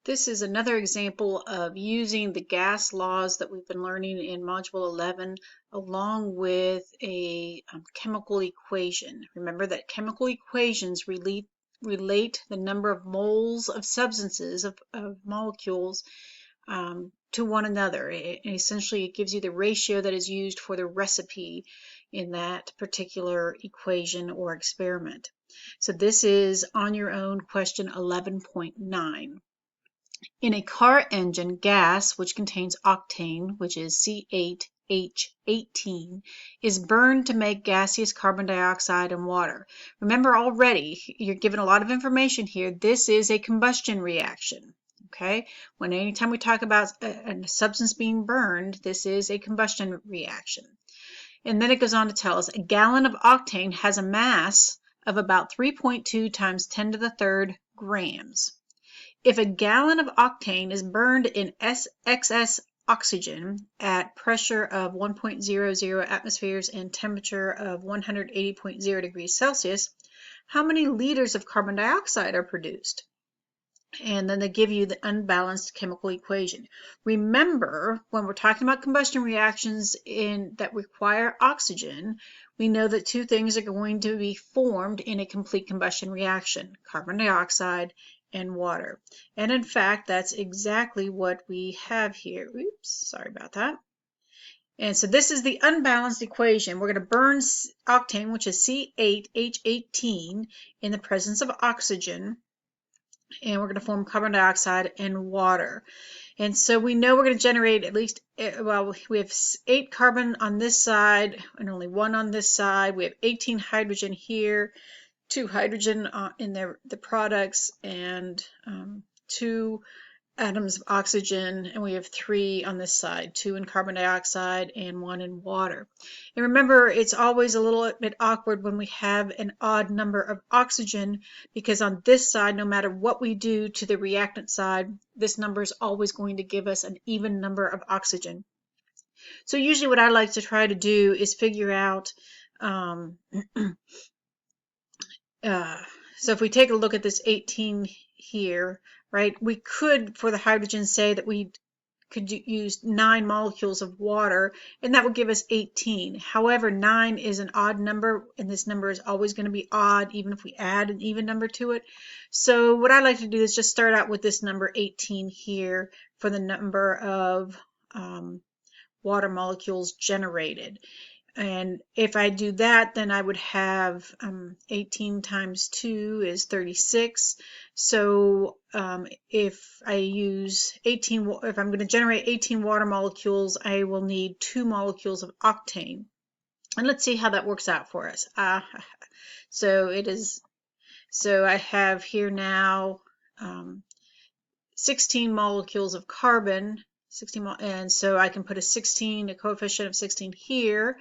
This is another example of using the gas laws that we've been learning in Module 11 along with a chemical equation. Remember that chemical equations relate the number of moles of substances, of molecules, to one another. Essentially, it gives you the ratio that is used for the recipe in that particular equation or experiment. So this is on your own question 11.9. In a car engine, gas, which contains octane, which is C8H18, is burned to make gaseous carbon dioxide and water. Remember already, you're given a lot of information here. This is a combustion reaction. Okay, anytime we talk about a substance being burned, this is a combustion reaction. And then it goes on to tell us a gallon of octane has a mass of about 3.2 times 10 to the third grams. If a gallon of octane is burned in excess oxygen at pressure of 1.00 atmospheres and temperature of 180.0 degrees Celsius, how many liters of carbon dioxide are produced? And then they give you the unbalanced chemical equation. Remember, when we're talking about combustion reactions that require oxygen, we know that two things are going to be formed in a complete combustion reaction: carbon dioxide and water. And in fact, that's exactly what we have here. Oops, sorry about that. And so this is the unbalanced equation. We're going to burn octane, which is C8H18, in the presence of oxygen, and we're going to form carbon dioxide and water. And so we know we're going to generate at least, well, we have 8 carbon on this side and only 1 on this side. We have 18 hydrogen here, 2 hydrogen in the products, and 2 atoms of oxygen, and we have 3 on this side, 2 in carbon dioxide and 1 in water. And remember, it's always a little bit awkward when we have an odd number of oxygen, because on this side, no matter what we do to the reactant side, this number is always going to give us an even number of oxygen. So usually what I like to try to do is figure out so if we take a look at this 18 here, right, we could, for the hydrogen, say that we could use 9 molecules of water, and that would give us 18. However, 9 is an odd number, and this number is always going to be odd, even if we add an even number to it. So what I like to do is just start out with this number 18 here for the number of water molecules generated. And if I do that, then I would have 18 times 2 is 36. So if I use 18, if I'm going to generate 18 water molecules, I will need 2 molecules of octane. And let's see how that works out for us. So I have here now 16 molecules of carbon, and so I can put a coefficient of 16 here.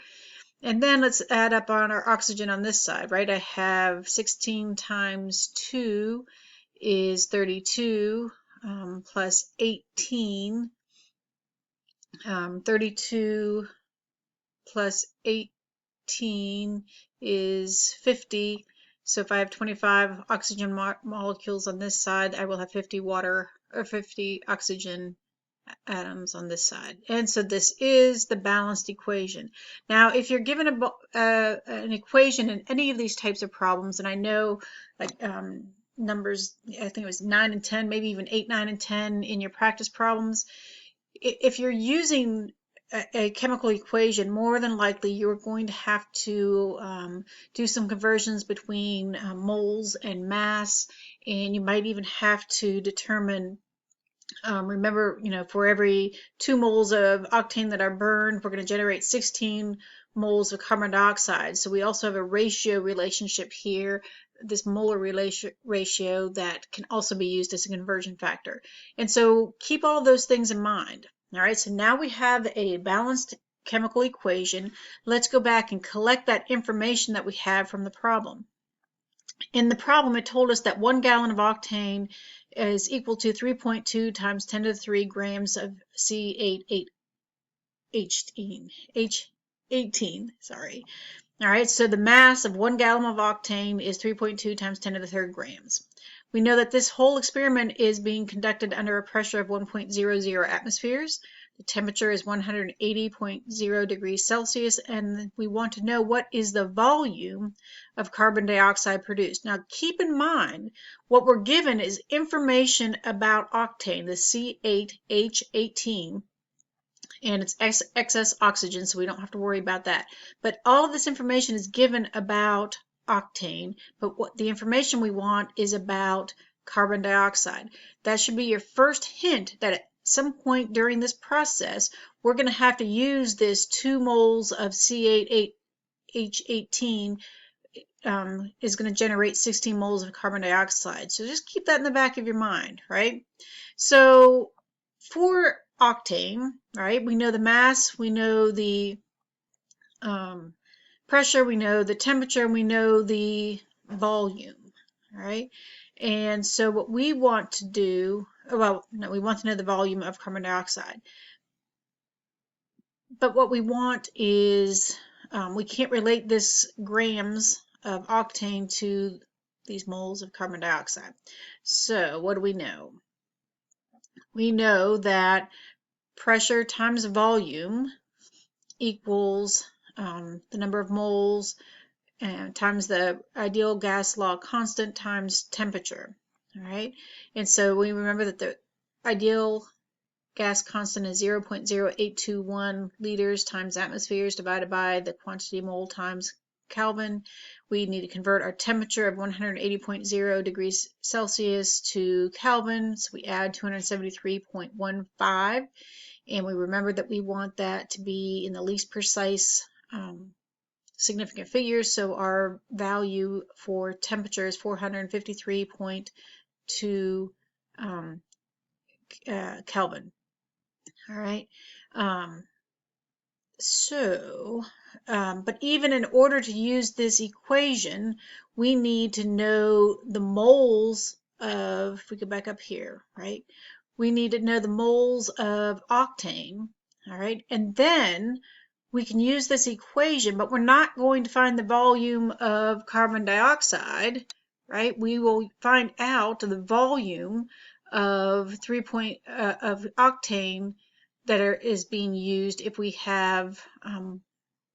And then let's add up on our oxygen on this side, right? I have 16 times 2 is 32, plus 18. 32 plus 18 is 50. So if I have 25 oxygen molecules on this side, I will have 50 oxygen atoms on this side. And so this is the balanced equation. Now, if you're given an equation in any of these types of problems, and I know like numbers, I think it was 9 and 10, maybe even 8, 9, and 10 in your practice problems, if you're using a chemical equation, more than likely you're going to have to do some conversions between moles and mass, and you might even have to determine, remember, for every 2 moles of octane that are burned, we're going to generate 16 moles of carbon dioxide. So we also have a ratio relationship here, this molar ratio that can also be used as a conversion factor. And so keep all those things in mind. All right, so now we have a balanced chemical equation. Let's go back and collect that information that we have from the problem. In the problem, it told us that 1 gallon of octane is equal to 3.2 times 10 to the 3 grams of C8H18. Sorry. All right, so the mass of 1 gallon of octane is 3.2 times 10 to the 3rd grams. We know that this whole experiment is being conducted under a pressure of 1.00 atmospheres. The temperature is 180.0 degrees Celsius, and we want to know what is the volume of carbon dioxide produced. Now, keep in mind, what we're given is information about octane, the C8H18, and it's excess oxygen, so we don't have to worry about that. But all of this information is given about octane, but what the information we want is about carbon dioxide. That should be your first hint that at some point during this process, we're going to have to use this 2 moles of C8H18 is going to generate 16 moles of carbon dioxide. So just keep that in the back of your mind, right? So for octane, right, we know the mass, we know the pressure, we know the temperature, and we know the volume, right? And so what we want to do, well, no, we want to know the volume of carbon dioxide. But what we want is, we can't relate this grams of octane to these moles of carbon dioxide. So what do we know? We know that pressure times volume equals the number of moles times the ideal gas law constant times temperature. All right, and so we remember that the ideal gas constant is 0.0821 liters times atmospheres divided by the quantity mole times Kelvin. We need to convert our temperature of 180.0 degrees Celsius to Kelvin, so we add 273.15, and we remember that we want that to be in the least precise significant figures, so our value for temperature is 453.2 Kelvin. All right. But even in order to use this equation, we need to know the moles of, if we go back up here, right? We need to know the moles of octane, all right? And then we can use this equation, but we're not going to find the volume of carbon dioxide, right? We will find out the volume of of octane that is being used if we have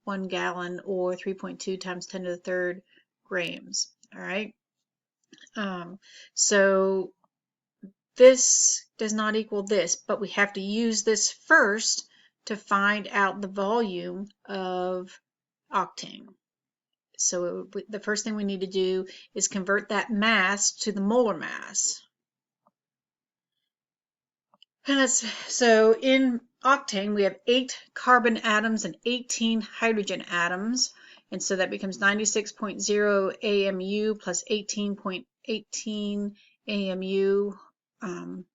1 gallon or 3.2 times 10 to the third grams. All right. So this does not equal this, but we have to use this first to find out the volume of octane. So the first thing we need to do is convert that mass to the molar mass. So in octane, we have 8 carbon atoms and 18 hydrogen atoms. And so that becomes 96.0 AMU plus 18.18 AMU. And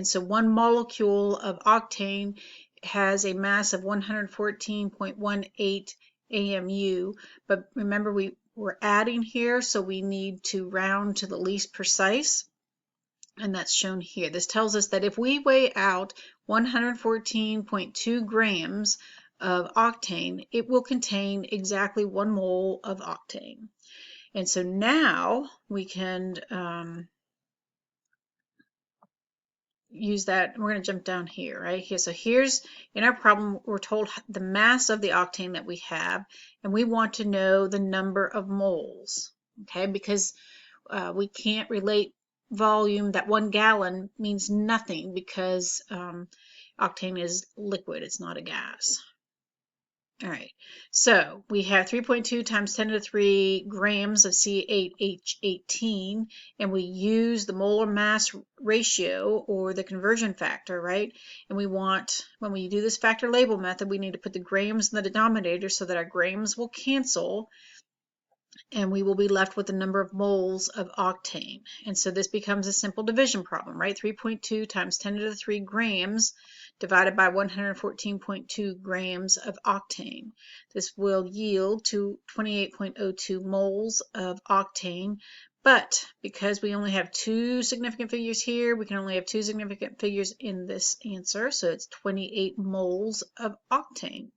so 1 molecule of octane has a mass of 114.18 AMU. But remember, we're adding here, so we need to round to the least precise. And that's shown here. This tells us that if we weigh out 114.2 grams of octane, it will contain exactly 1 mole of octane. And so now we can use that. We're going to jump down here, right here. So here's, in our problem, we're told the mass of the octane that we have, and we want to know the number of moles, okay? Because we can't relate volume. That 1 gallon means nothing because octane is liquid, it's not a gas. All right, so we have 3.2 times 10 to the 3 grams of C8H18, and we use the molar mass ratio or the conversion factor, right? And we want, when we do this factor label method, we need to put the grams in the denominator so that our grams will cancel, and we will be left with the number of moles of octane. And so this becomes a simple division problem, right? 3.2 times 10 to the 3 grams divided by 114.2 grams of octane. This will yield to 28.02 moles of octane. But because we only have 2 significant figures here, we can only have 2 significant figures in this answer. So it's 28 moles of octane.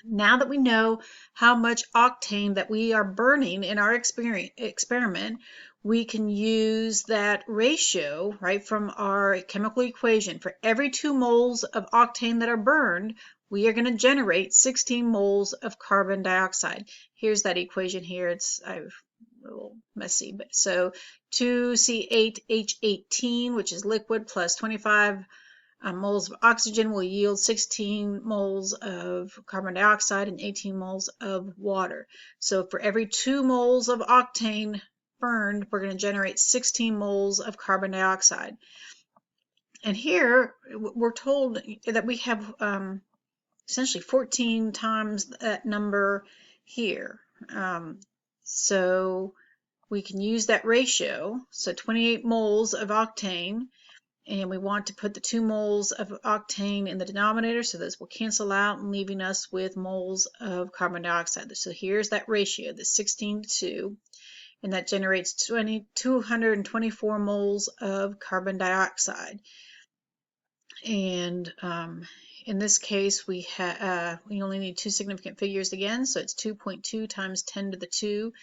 Now that we know how much octane that we are burning in our experiment, we can use that ratio, right, from our chemical equation. For every 2 moles of octane that are burned, we are going to generate 16 moles of carbon dioxide. Here's that equation here. It's a little messy, but so 2C8H18, which is liquid, plus 25 moles of oxygen will yield 16 moles of carbon dioxide and 18 moles of water. So for every 2 moles of octane burned, we're going to generate 16 moles of carbon dioxide. And here we're told that we have essentially 14 times that number here. So we can use that ratio. So 28 moles of octane, and we want to put the 2 moles of octane in the denominator, so those will cancel out, and leaving us with moles of carbon dioxide. So here's that ratio, the 16:2, and that generates 224 moles of carbon dioxide. And in this case, we only need 2 significant figures again, so it's 2.2 times 10 to the 2.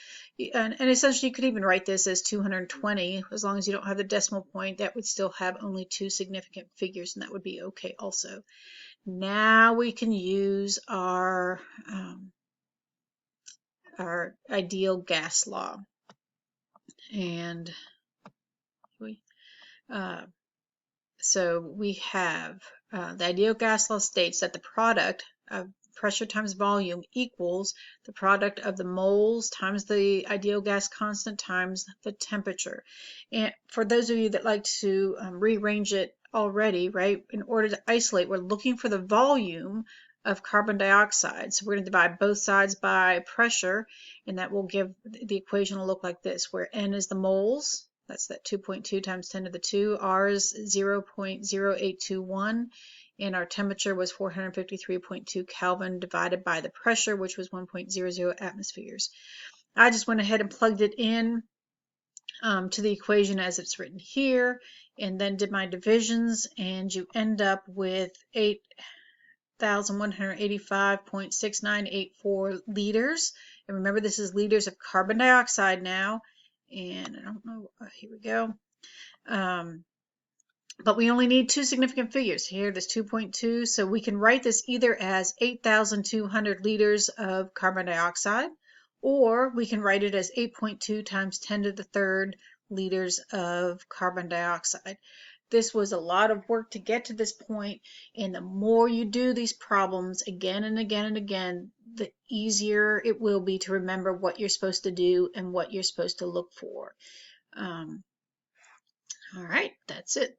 And essentially, you could even write this as 220. As long as you don't have the decimal point, that would still have only 2 significant figures, and that would be okay also. Now we can use our ideal gas law. And so we have the ideal gas law states that the product of pressure times volume equals the product of the moles times the ideal gas constant times the temperature. And for those of you that like to rearrange it already, right, in order to isolate, we're looking for the volume of carbon dioxide. So we're going to divide both sides by pressure, and that will give the equation will look like this, where N is the moles. That's that 2.2 times 10 to the 2. R is 0.0821, and our temperature was 453.2 Kelvin divided by the pressure, which was 1.00 atmospheres. I just went ahead and plugged it in to the equation as it's written here, and then did my divisions, and you end up with 8,185.6984 liters. And remember, this is liters of carbon dioxide now. And I don't know, here we go. But we only need 2 significant figures. Here, this 2.2, so we can write this either as 8,200 liters of carbon dioxide, or we can write it as 8.2 times 10 to the 3rd liters of carbon dioxide. This was a lot of work to get to this point, and the more you do these problems again and again and again, the easier it will be to remember what you're supposed to do and what you're supposed to look for. All right, that's it.